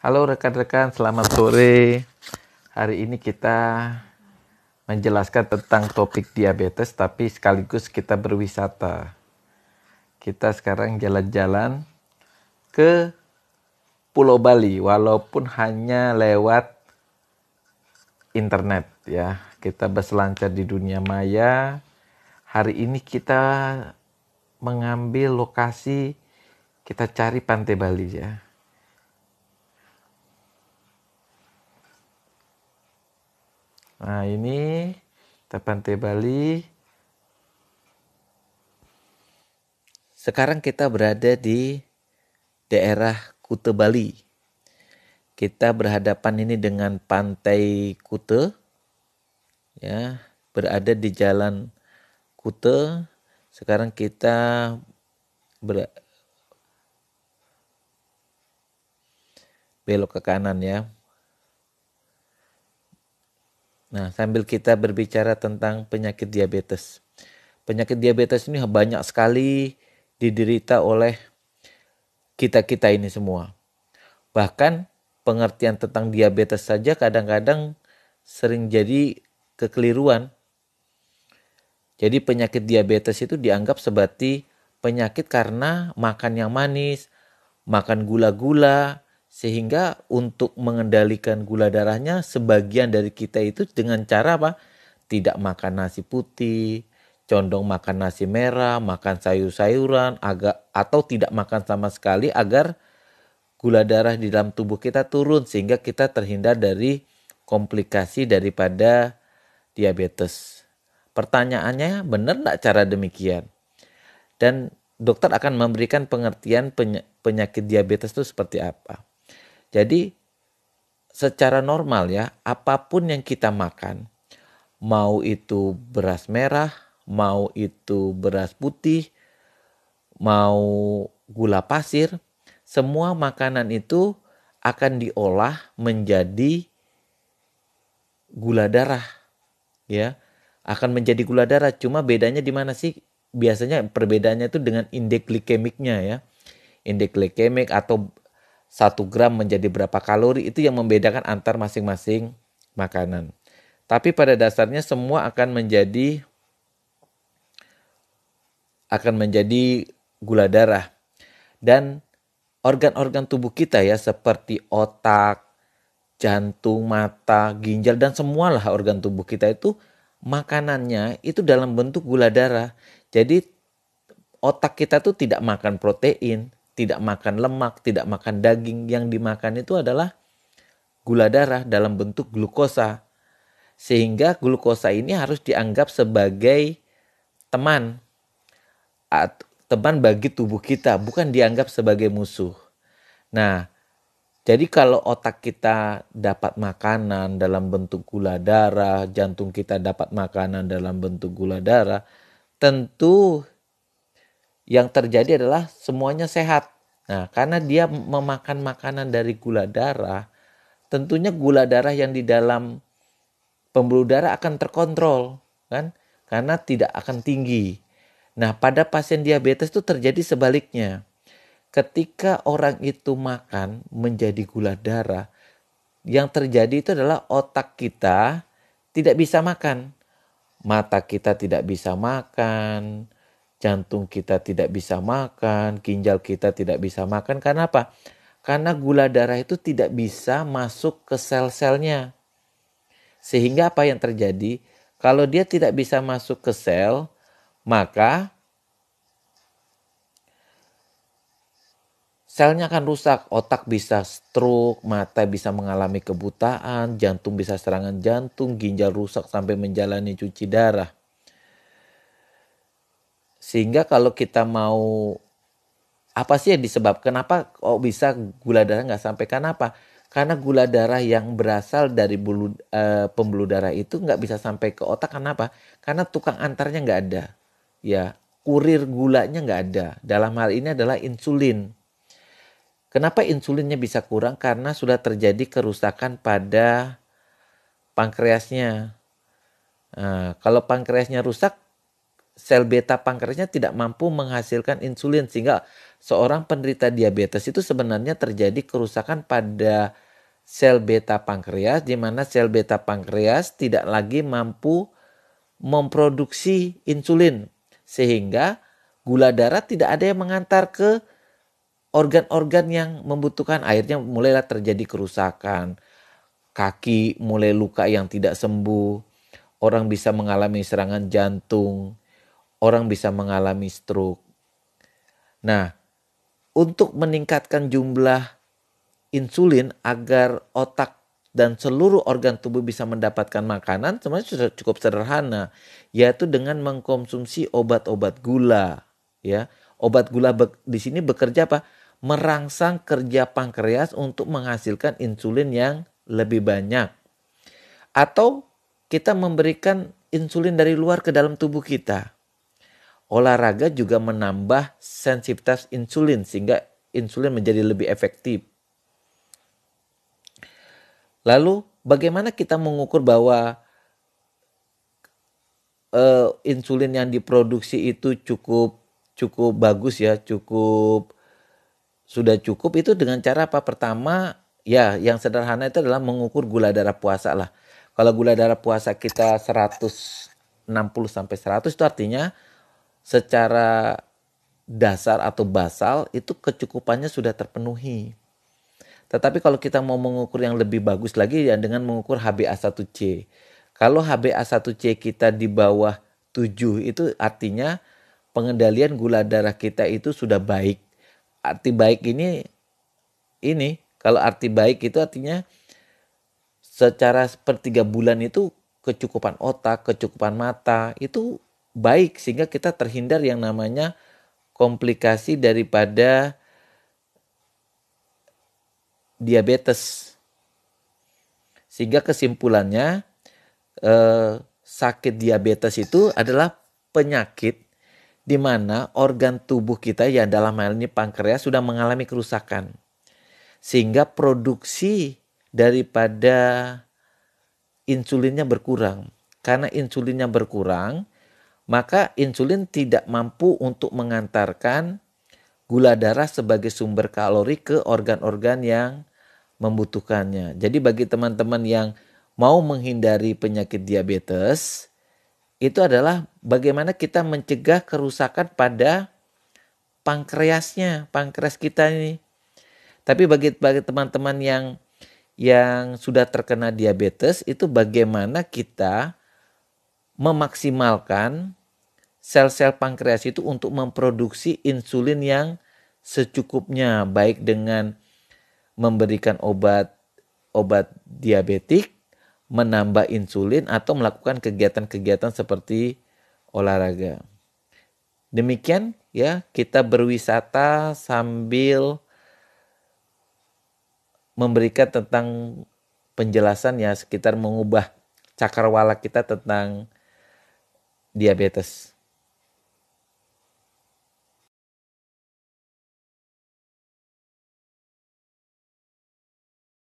Halo rekan-rekan, selamat sore. Hari ini kita menjelaskan tentang topik diabetes, tapi sekaligus kita berwisata. Kita sekarang jalan-jalan ke Pulau Bali, walaupun hanya lewat internet ya. Kita berselancar di dunia maya. Hari ini kita mengambil lokasi, kita cari Pantai Bali ya. Nah ini kita Pantai Bali. Sekarang kita berada di daerah Kute Bali. Kita berhadapan ini dengan Pantai Kute. Ya, berada di Jalan Kute. Sekarang kita belok ke kanan ya. Nah, sambil kita berbicara tentang penyakit diabetes. Penyakit diabetes ini banyak sekali diderita oleh kita-kita ini semua. Bahkan pengertian tentang diabetes saja kadang-kadang sering jadi kekeliruan. Jadi penyakit diabetes itu dianggap seperti penyakit karena makan yang manis, makan gula-gula, sehingga untuk mengendalikan gula darahnya sebagian dari kita itu dengan cara apa? Tidak makan nasi putih, condong makan nasi merah, makan sayur-sayuran, atau tidak makan sama sekali agar gula darah di dalam tubuh kita turun sehingga kita terhindar dari komplikasi daripada diabetes. Pertanyaannya, benar nggak cara demikian? Dan dokter akan memberikan pengertian penyakit diabetes itu seperti apa. Jadi secara normal ya, apapun yang kita makan, mau itu beras merah, mau itu beras putih, mau gula pasir, semua makanan itu akan diolah menjadi gula darah, ya, akan menjadi gula darah. Cuma bedanya di mana sih? Biasanya perbedaannya itu dengan indeks glikemiknya ya. Indeks glikemik atau 1 gram menjadi berapa kalori itu yang membedakan antar masing-masing makanan. Tapi pada dasarnya semua akan menjadi gula darah. Dan organ-organ tubuh kita ya seperti otak, jantung, mata, ginjal dan semualah organ tubuh kita itu makanannya itu dalam bentuk gula darah. Jadi otak kita tuh tidak makan protein, tidak makan lemak, tidak makan daging. Yang dimakan itu adalah gula darah dalam bentuk glukosa. Sehingga glukosa ini harus dianggap sebagai teman. Teman bagi tubuh kita, bukan dianggap sebagai musuh. Nah, jadi kalau otak kita dapat makanan dalam bentuk gula darah, jantung kita dapat makanan dalam bentuk gula darah, tentu yang terjadi adalah semuanya sehat. Nah, karena dia memakan makanan dari gula darah, tentunya gula darah yang di dalam pembuluh darah akan terkontrol, kan? Karena tidak akan tinggi. Nah, pada pasien diabetes itu terjadi sebaliknya. Ketika orang itu makan menjadi gula darah, yang terjadi itu adalah otak kita tidak bisa makan. Mata kita tidak bisa makan, jantung kita tidak bisa makan, ginjal kita tidak bisa makan. Karena apa? Karena gula darah itu tidak bisa masuk ke sel-selnya. Sehingga apa yang terjadi? Kalau dia tidak bisa masuk ke sel, maka selnya akan rusak, otak bisa stroke, mata bisa mengalami kebutaan, jantung bisa serangan jantung, ginjal rusak sampai menjalani cuci darah. Sehingga kalau kita mau, apa sih yang disebabkan? Kenapa kok bisa gula darah nggak sampai? Kenapa? Karena gula darah yang berasal dari pembuluh darah itu nggak bisa sampai ke otak. Kenapa? Karena tukang antarnya nggak ada. Ya, kurir gulanya nggak ada. Dalam hal ini adalah insulin. Kenapa insulinnya bisa kurang? Karena sudah terjadi kerusakan pada pankreasnya. Nah, kalau pankreasnya rusak, sel beta pankreasnya tidak mampu menghasilkan insulin, sehingga seorang penderita diabetes itu sebenarnya terjadi kerusakan pada sel beta pankreas, di mana sel beta pankreas tidak lagi mampu memproduksi insulin, sehingga gula darah tidak ada yang mengantar ke organ-organ yang membutuhkan. Akhirnya mulailah terjadi kerusakan, kaki mulai luka yang tidak sembuh, orang bisa mengalami serangan jantung, orang bisa mengalami stroke. Nah, untuk meningkatkan jumlah insulin agar otak dan seluruh organ tubuh bisa mendapatkan makanan sebenarnya sudah cukup sederhana, yaitu dengan mengkonsumsi obat-obat gula, ya. Obat gula di sini bekerja apa? Merangsang kerja pankreas untuk menghasilkan insulin yang lebih banyak. Atau kita memberikan insulin dari luar ke dalam tubuh kita. Olahraga juga menambah sensitivitas insulin sehingga insulin menjadi lebih efektif. Lalu bagaimana kita mengukur bahwa insulin yang diproduksi itu cukup bagus ya, sudah cukup, itu dengan cara apa? Pertama ya yang sederhana itu adalah mengukur gula darah puasa lah. Kalau gula darah puasa kita 160 sampai 100 itu artinya secara dasar atau basal itu kecukupannya sudah terpenuhi. Tetapi kalau kita mau mengukur yang lebih bagus lagi ya dengan mengukur HbA1c. Kalau HbA1c kita di bawah 7 itu artinya pengendalian gula darah kita itu sudah baik. Arti baik ini kalau arti baik itu artinya secara sepertiga bulan itu kecukupan otak, kecukupan mata itu baik, sehingga kita terhindar yang namanya komplikasi daripada diabetes. Sehingga kesimpulannya sakit diabetes itu adalah penyakit di mana organ tubuh kita yang dalam hal ini pankreas sudah mengalami kerusakan. Sehingga produksi daripada insulinnya berkurang. Karena insulinnya berkurang, maka insulin tidak mampu untuk mengantarkan gula darah sebagai sumber kalori ke organ-organ yang membutuhkannya. Jadi bagi teman-teman yang mau menghindari penyakit diabetes, itu adalah bagaimana kita mencegah kerusakan pada pankreasnya, pankreas kita ini. Tapi bagi teman-teman yang sudah terkena diabetes, itu bagaimana kita memaksimalkan sel-sel pankreas itu untuk memproduksi insulin yang secukupnya, baik dengan memberikan obat diabetik, menambah insulin, atau melakukan kegiatan-kegiatan seperti olahraga. Demikian ya, kita berwisata sambil memberikan tentang penjelasan ya sekitar mengubah cakrawala kita tentang diabetes.